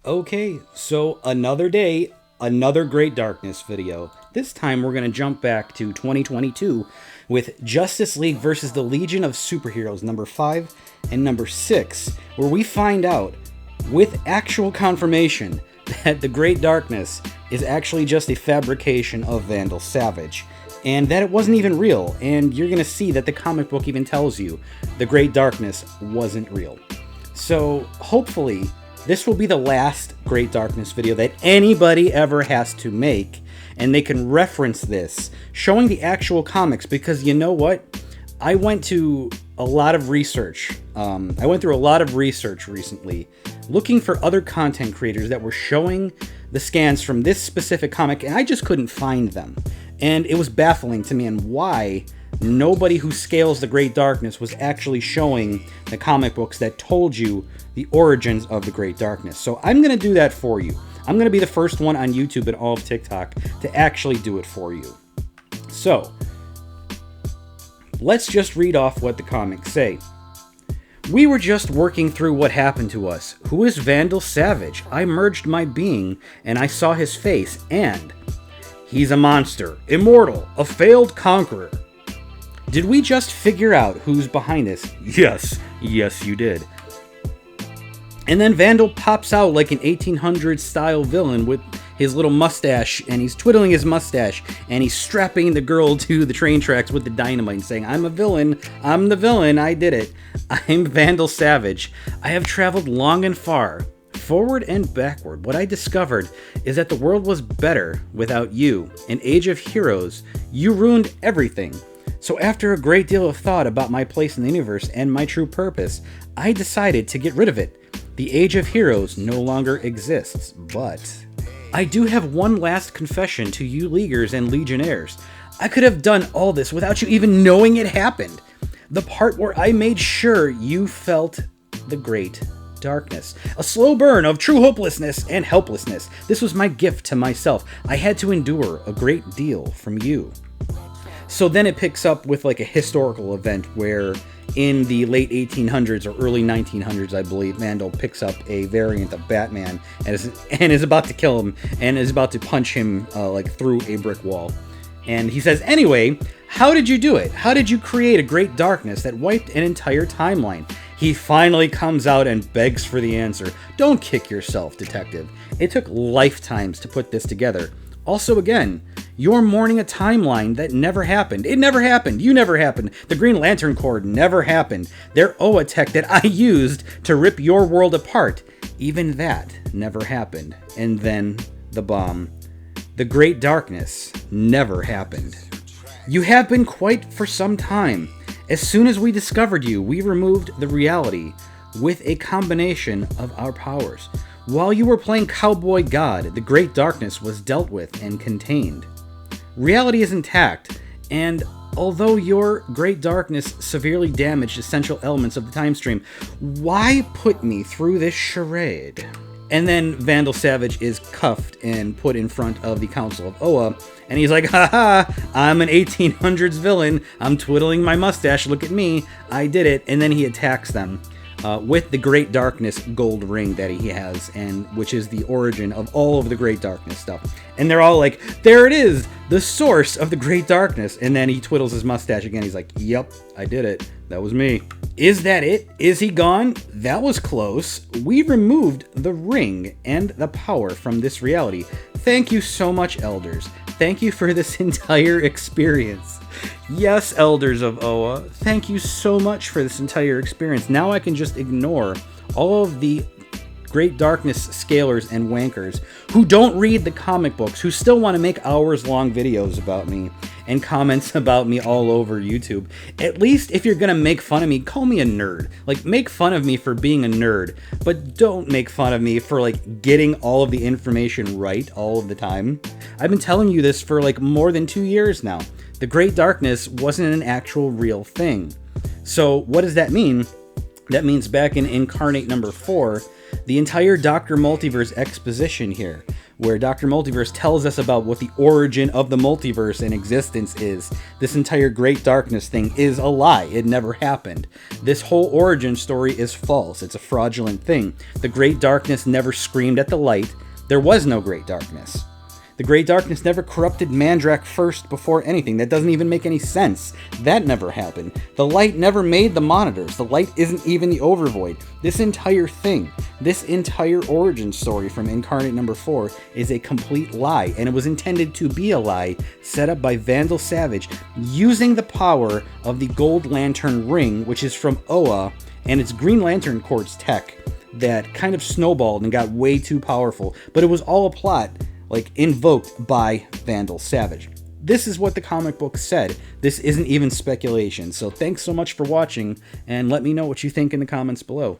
Okay, so another day, another Great Darkness video. This time we're going to jump back to 2022 with Justice League versus the Legion of Superheroes number 5 and number 6, where we find out, with actual confirmation, that the Great Darkness is actually just a fabrication of Vandal Savage, and that it wasn't even real, and you're going to see that the comic book even tells you the Great Darkness wasn't real. So, hopefully, this will be the last Great Darkness video that anybody ever has to make, and they can reference this, showing the actual comics, because you know what? I went to a lot of research. I went through a lot of research recently, looking for other content creators that were showing the scans from this specific comic, and I just couldn't find them. And it was baffling to me, and why nobody who scales the Great Darkness was actually showing the comic books that told you the origins of the Great Darkness. So I'm going to do that for you. I'm going to be the first one on YouTube and all of TikTok to actually do it for you. So, let's just read off what the comics say. We were just working through what happened to us. Who is Vandal Savage? I merged my being, and I saw his face, and he's a monster, immortal, a failed conqueror. Did we just figure out who's behind this? Yes, you did. And then Vandal pops out like an 1800s style villain with his little mustache, and he's twiddling his mustache, and he's strapping the girl to the train tracks with the dynamite and saying, I'm a villain, I'm the villain, I did it. I'm Vandal Savage. I have traveled long and far, forward and backward. What I discovered is that the world was better without you. An age of heroes, you ruined everything. So after a great deal of thought about my place in the universe and my true purpose, I decided to get rid of it. The Age of Heroes no longer exists, but I do have one last confession to you Leaguers and Legionnaires. I could have done all this without you even knowing it happened. The part where I made sure you felt the Great Darkness. A slow burn of true hopelessness and helplessness. This was my gift to myself. I had to endure a great deal from you. So then it picks up with like a historical event where in the late 1800s or early 1900s, I believe, Vandal picks up a variant of Batman and is about to kill him and is about to punch him like through a brick wall. And he says, anyway, how did you do it? How did you create a great darkness that wiped an entire timeline? He finally comes out and begs for the answer. Don't kick yourself, detective. It took lifetimes to put this together. Also, again, you're mourning a timeline that never happened. It never happened. You never happened. The Green Lantern Corps never happened. Their OA tech that I used to rip your world apart, even that never happened. And then the bomb. The Great Darkness never happened. You have been quite for some time. As soon as we discovered you, we removed the reality with a combination of our powers. While you were playing Cowboy God, the Great Darkness was dealt with and contained. Reality is intact, and although your Great Darkness severely damaged essential elements of the time stream, why put me through this charade? And then Vandal Savage is cuffed and put in front of the Council of Oa, and he's like, haha, I'm an 1800s villain, I'm twiddling my mustache, look at me, I did it, and then he attacks them. With the Great Darkness gold ring that he has, and which is the origin of all of the Great Darkness stuff. And they're all like, there it is, the source of the Great Darkness. And then he twiddles his mustache again. He's like, yep, I did it. That was me. Is that it? Is he gone? That was close. We removed the ring and the power from this reality. Thank you so much, Elders. Thank you for this entire experience. Yes, Elders of Oa, thank you so much for this entire experience. Now I can just ignore all of the Great Darkness scalers and wankers who don't read the comic books, who still want to make hours-long videos about me and comments about me all over YouTube. At least if you're going to make fun of me, call me a nerd. Like, make fun of me for being a nerd, but don't make fun of me for, like, getting all of the information right all of the time. I've been telling you this for, like, more than 2 years now. The Great Darkness wasn't an actual real thing. So what does that mean? That means back in Incarnate number 4, the entire Dr. Multiverse exposition here, where Dr. Multiverse tells us about what the origin of the multiverse and existence is. This entire Great Darkness thing is a lie. It never happened. This whole origin story is false. It's a fraudulent thing. The Great Darkness never screamed at the light. There was no Great Darkness. The Great Darkness never corrupted Mandrak first before anything. That doesn't even make any sense. That never happened. The light never made the monitors. The light isn't even the Overvoid. This entire thing, this entire origin story from Incarnate number 4 is a complete lie, and it was intended to be a lie set up by Vandal Savage using the power of the Gold Lantern Ring, which is from Oa, and its Green Lantern Quartz tech that kind of snowballed and got way too powerful. But it was all a plot, like, invoked by Vandal Savage. This is what the comic book said. This isn't even speculation. So thanks so much for watching, and let me know what you think in the comments below.